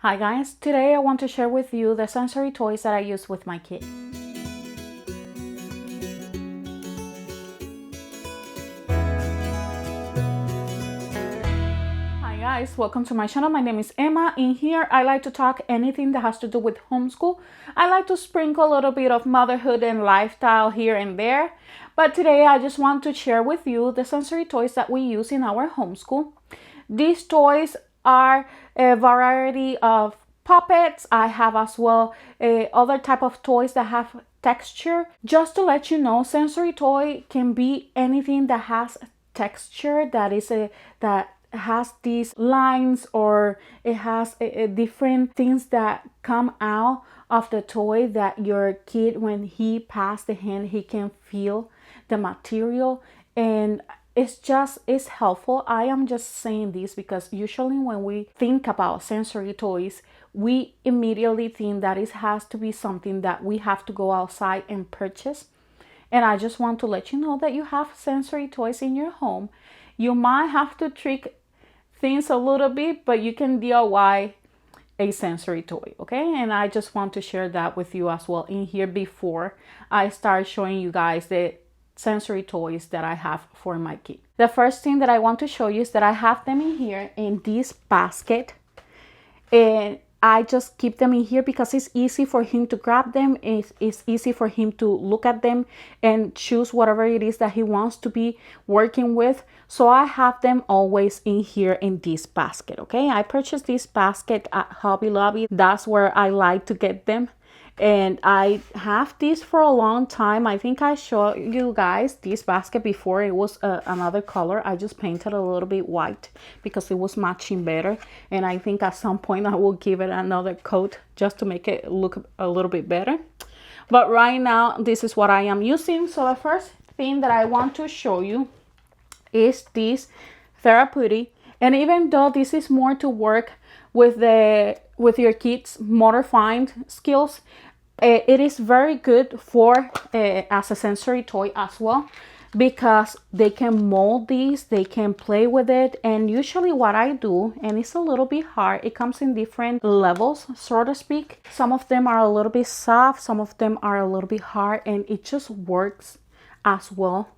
Hi guys, today I want to share with you the sensory toys that I use with my kid. Hi guys, welcome to my channel. My name is Emma. In here I like to talk anything that has to do with homeschool. I like to sprinkle a little bit of motherhood and lifestyle here and there. But today I just want to share with you the sensory toys that we use in our homeschool. These toys are a variety of puppets. I have as well other type of toys that have texture. Just to let you know, sensory toy can be anything that has texture, that has these lines, or it has different things that come out of the toy that your kid, when he pass the hand, he can feel the material, and it's helpful. I am just saying this because usually when we think about sensory toys, we immediately think that it has to be something that we have to go outside and purchase. And I just want to let you know that you have sensory toys in your home. You might have to trick things a little bit, but you can DIY a sensory toy, okay? And I just want to share that with you as well in here before I start showing you guys the sensory toys that I have for my kid. The first thing that I want to show you is that I have them in here in this basket, and I just keep them in here because it's easy for him to grab them. It's easy for him to look at them and choose whatever it is that he wants to be working with. So I have them always in here in this basket, okay? I purchased this basket at Hobby Lobby. That's where I like to get them. And I have this for a long time. I think I showed you guys this basket before. It was another color. I just painted a little bit white because it was matching better. And I think at some point I will give it another coat just to make it look a little bit better. But right now, this is what I am using. So the first thing that I want to show you is this therapeutic. And even though this is more to work with your kids' motor fine skills, it is very good for as a sensory toy as well, because they can mold these, they can play with it. And usually what I do, and it's a little bit hard, it comes in different levels, so to speak. Some of them are a little bit soft, some of them are a little bit hard, and it just works as well.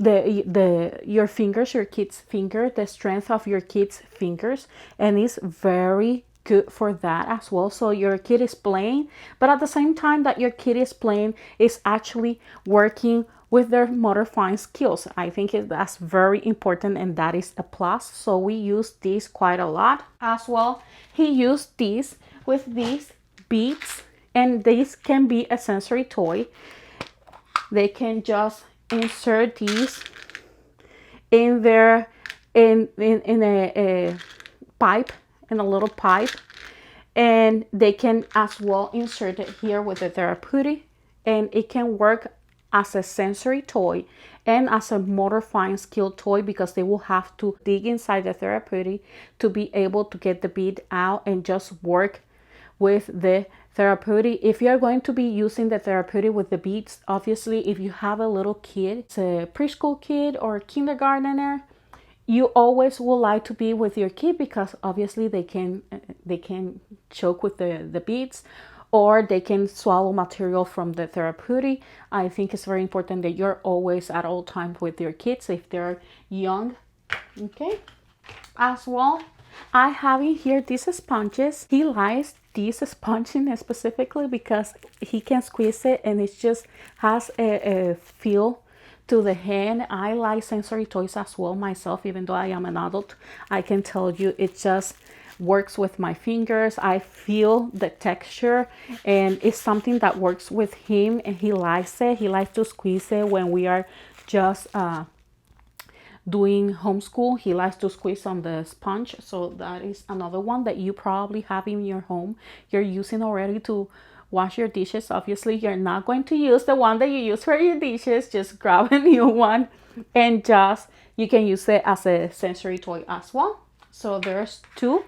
Your fingers, your kid's finger, the strength of your kid's fingers, and it's very good for that as well. So your kid is playing, but at the same time that your kid is playing, is actually working with their motor fine skills. I think that's very important, and that is a plus. So we use this quite a lot as well. He used this with these beads, and this can be a sensory toy. They can just insert these in there in a pipe, in a little pipe, and they can as well insert it here with the therapeutic, and it can work as a sensory toy and as a motor fine skill toy, because they will have to dig inside the therapeutic to be able to get the bead out and just work with the therapeutic. If you're going to be using the therapeutic with the beads, obviously if you have a little kid, it's a preschool kid or kindergartner, you always would like to be with your kid, because obviously they can choke with the beads, or they can swallow material from the therapeutic. I think it's very important that you're always at all times with your kids if they're young, okay? As well, I have in here these sponges. He likes this sponging specifically because he can squeeze it, and it just has a feel to the hand. I like sensory toys as well myself. Even though I am an adult, I can tell you it just works with my fingers. I feel the texture, and it's something that works with him, and he likes it. He likes to squeeze it when we are just doing homeschool. He likes to squeeze on the sponge. So that is another one that you probably have in your home. You're using already to wash your dishes. Obviously you're not going to use the one that you use for your dishes. Just grab a new one, and just you can use it as a sensory toy as well. So there's two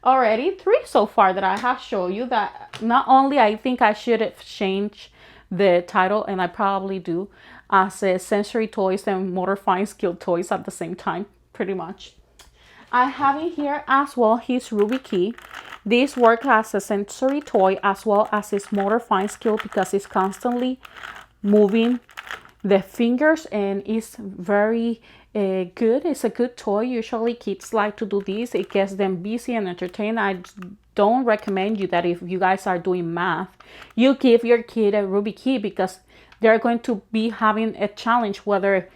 already, three so far that I have shown you. That not only I think I should have changed the title, and I probably do, as sensory toys and motor fine skill toys at the same time, pretty much. I have in here as well his Rubik key. This works as a sensory toy as well as his motor fine skill because it's constantly moving the fingers and it's very good. It's a good toy. Usually kids like to do this. It gets them busy and entertained. I don't recommend you that if you guys are doing math, you give your kid a Rubik key because they're going to be having a challenge whether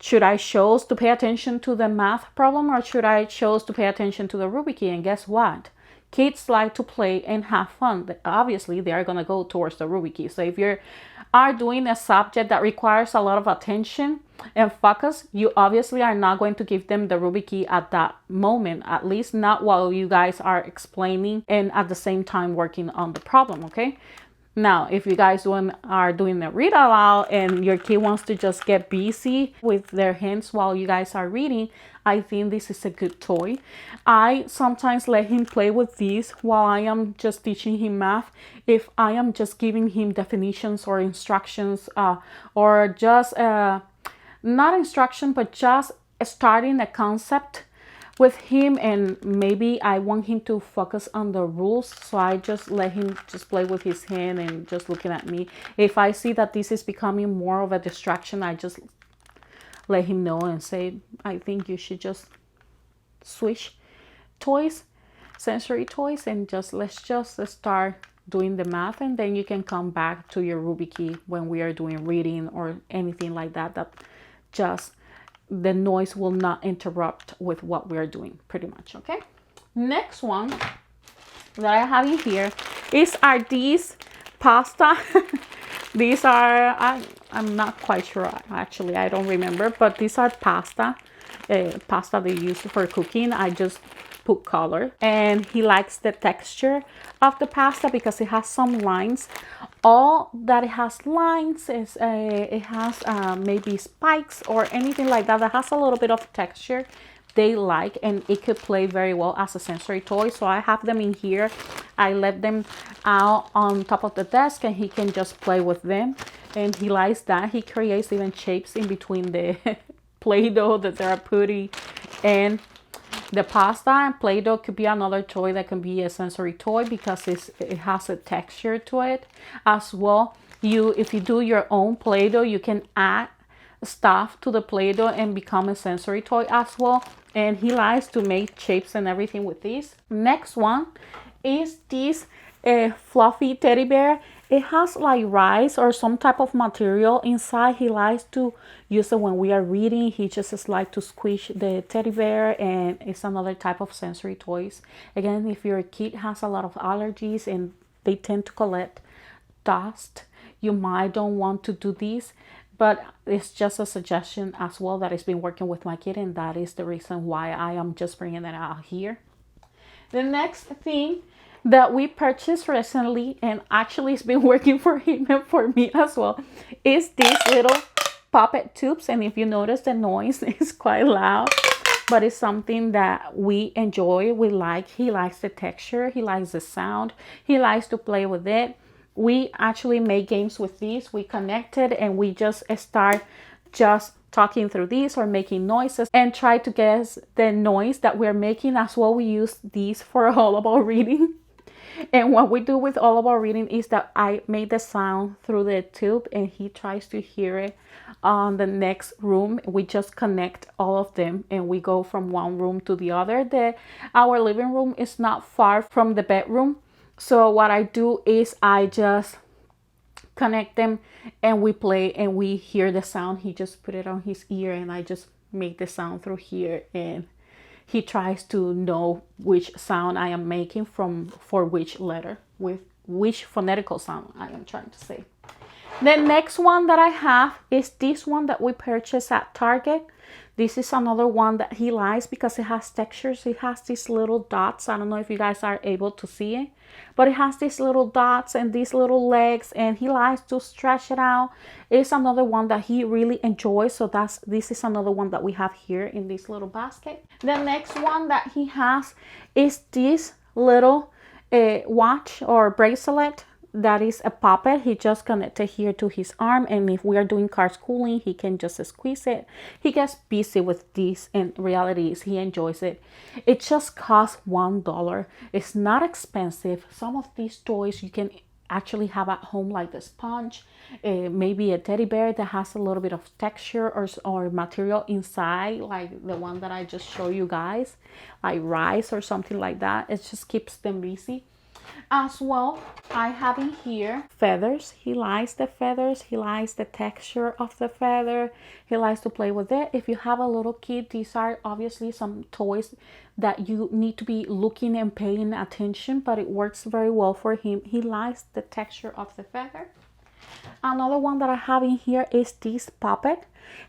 should I choose to pay attention to the math problem or should I choose to pay attention to the Rubik key? And guess what? Kids like to play and have fun. Obviously, they are going to go towards the Rubik key. So if you are doing a subject that requires a lot of attention and focus, you obviously are not going to give them the Rubik key at that moment, at least not while you guys are explaining and at the same time working on the problem, okay? Now, if you guys are doing the read aloud and your kid wants to just get busy with their hands while you guys are reading, I think this is a good toy. I sometimes let him play with these while I am just teaching him math. If I am just giving him definitions or instructions or just not instruction, but just starting a concept with him, and maybe I want him to focus on the rules, so I just let him just play with his hand and just looking at me. If I see that this is becoming more of a distraction, I just let him know and say, I think you should just switch toys, sensory toys, and let's just start doing the math, and then you can come back to your Rubik key when we are doing reading or anything like that. That just the noise will not interrupt with what we're doing, pretty much. Okay, next one that I have in here are these pasta. These are I'm not quite sure, actually I don't remember, but these are pasta they use for cooking. I just put color, and he likes the texture of the pasta because it has some lines. All that it has lines is it has maybe spikes or anything like that that has a little bit of texture they like, and it could play very well as a sensory toy. So I have them in here. I let them out on top of the desk and he can just play with them, and he likes that. He creates even shapes in between the Play-Doh that they're putting and the pasta. And Play-Doh could be another toy that can be a sensory toy because it has a texture to it as well. If you do your own Play-Doh, you can add stuff to the Play-Doh and become a sensory toy as well. And he likes to make shapes and everything with these. Next one is this fluffy teddy bear. It has like rice or some type of material inside. He likes to use it when we are reading. He just likes to squish the teddy bear, and it's another type of sensory toys. Again, if your kid has a lot of allergies and they tend to collect dust, you might don't want to do these, but it's just a suggestion as well that has been working with my kid, and that is the reason why I am just bringing it out here. The next thing that we purchased recently, and actually it's been working for him and for me as well, is these little puppet tubes. And if you notice, the noise is quite loud, but it's something that we enjoy. We like. He likes the texture, he likes the sound, he likes to play with it. We actually make games with these. We connected and we just start just talking through these or making noises and try to guess the noise that we're making as well. We use these for all of our reading. And what we do with all of our reading is that I made the sound through the tube and he tries to hear it on the next room. We just connect all of them and we go from one room to the other. Our living room is not far from the bedroom. So what I do is I just connect them and we play and we hear the sound. He just put it on his ear and I just make the sound through here, and he tries to know which sound I am making for which letter, with which phonetical sound I am trying to say. The next one that I have is this one that we purchased at Target. This is another one that he likes because it has textures. It has these little dots. I don't know if you guys are able to see it, but it has these little dots and these little legs, and he likes to stretch it out. It's another one that he really enjoys. So this is another one that we have here in this little basket. The next one that he has is this little watch or bracelet. that is a puppet. He just connected here to his arm, and if we are doing card schooling, he can just squeeze it. He gets busy with this, and reality is he enjoys it. It just costs $1. It's not expensive. Some of these toys you can actually have at home, like the sponge, maybe a teddy bear that has a little bit of texture or material inside, like the one that I just showed you guys, like rice or something like that. It just keeps them busy. As well, I have in here feathers. He likes the feathers. He likes the texture of the feather. He likes to play with it. If you have a little kid, these are obviously some toys that you need to be looking and paying attention, but it works very well for him. He likes the texture of the feather. Another one that I have in here is this puppet.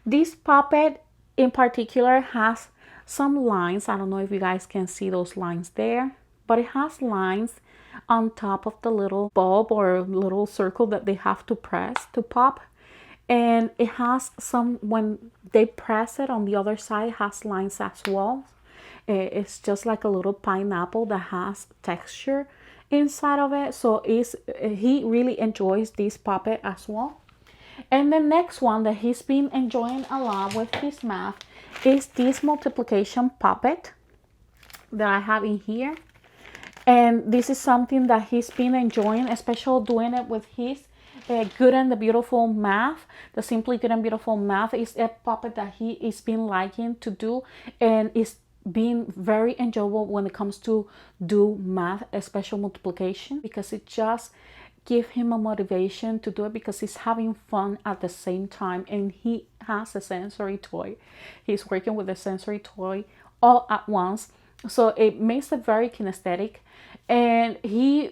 This puppet in particular has some lines. I don't know if you guys can see those lines there, but it has lines on top of the little bulb or little circle that they have to press to pop. And it has some, when they press it on the other side, it has lines as well. It's just like a little pineapple that has texture inside of it. So he really enjoys this puppet as well. And the next one that he's been enjoying a lot with his math is this multiplication puppet that I have in here. And this is something that he's been enjoying, especially doing it with his Good and the Beautiful Math. The Simply Good and Beautiful Math is a puppet that he is been liking to do, and is being very enjoyable when it comes to do math, especially multiplication, because it just give him a motivation to do it, because he's having fun at the same time. And he has a sensory toy. He's working with a sensory toy all at once. So it makes it very kinesthetic, and he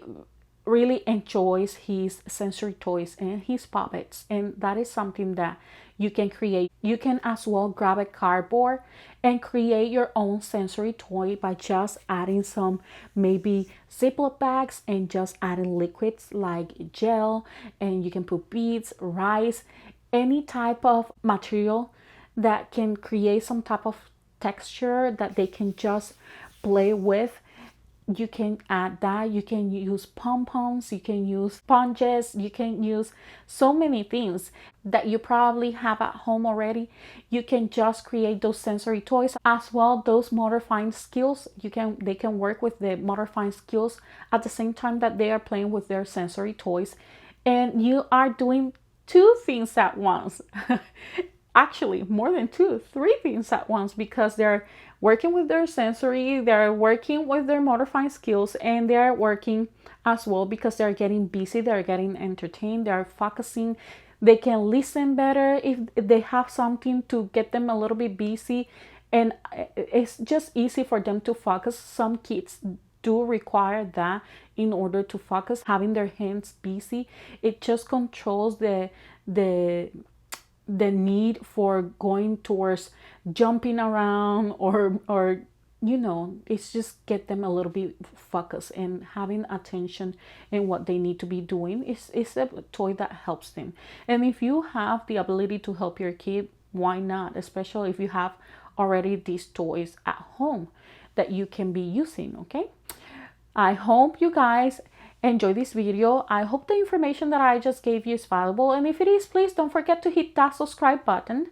really enjoys his sensory toys and his puppets. And that is something that you can create. You can as well grab a cardboard and create your own sensory toy by just adding some maybe Ziploc bags and just adding liquids like gel, and you can put beads, rice, any type of material that can create some type of texture that they can just play with. You can add that. You can use pom-poms, you can use sponges, you can use so many things that you probably have at home already. You can just create those sensory toys as well. Those motor fine skills, they can work with the motor fine skills at the same time that they are playing with their sensory toys, and you are doing two things at once. Actually, more than two, three things at once, because they're working with their sensory, they're working with their motor fine skills, and they're working as well because they're getting busy, they're getting entertained, they're focusing. They can listen better if they have something to get them a little bit busy, and it's just easy for them to focus. Some kids do require that in order to focus, having their hands busy. It just controls the need for going towards jumping around or you know, it's just get them a little bit focused and having attention in what they need to be doing. It's a toy that helps them. And if you have the ability to help your kid, why not? Especially if you have already these toys at home that you can be using. Okay, I hope you guys enjoy this video. I hope the information that I just gave you is valuable, and if it is, please don't forget to hit that subscribe button.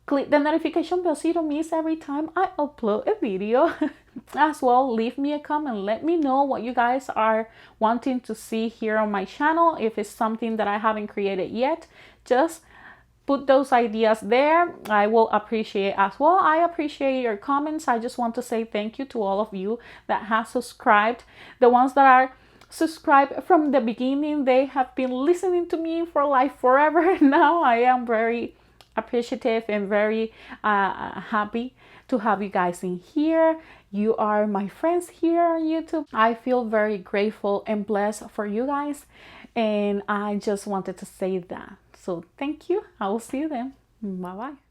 Click the notification bell so you don't miss every time I upload a video. As well, leave me a comment, let me know what you guys are wanting to see here on my channel. If it's something that I haven't created yet, just put those ideas there. I will appreciate as well. I appreciate your comments. I just want to say thank you to all of you that have subscribed. The ones that are subscribed from the beginning, they have been listening to me for like forever now. I am very appreciative and very happy to have you guys in here. You are my friends here on YouTube. I feel very grateful and blessed for you guys, and I just wanted to say that. So thank you. I will see you then. Bye bye.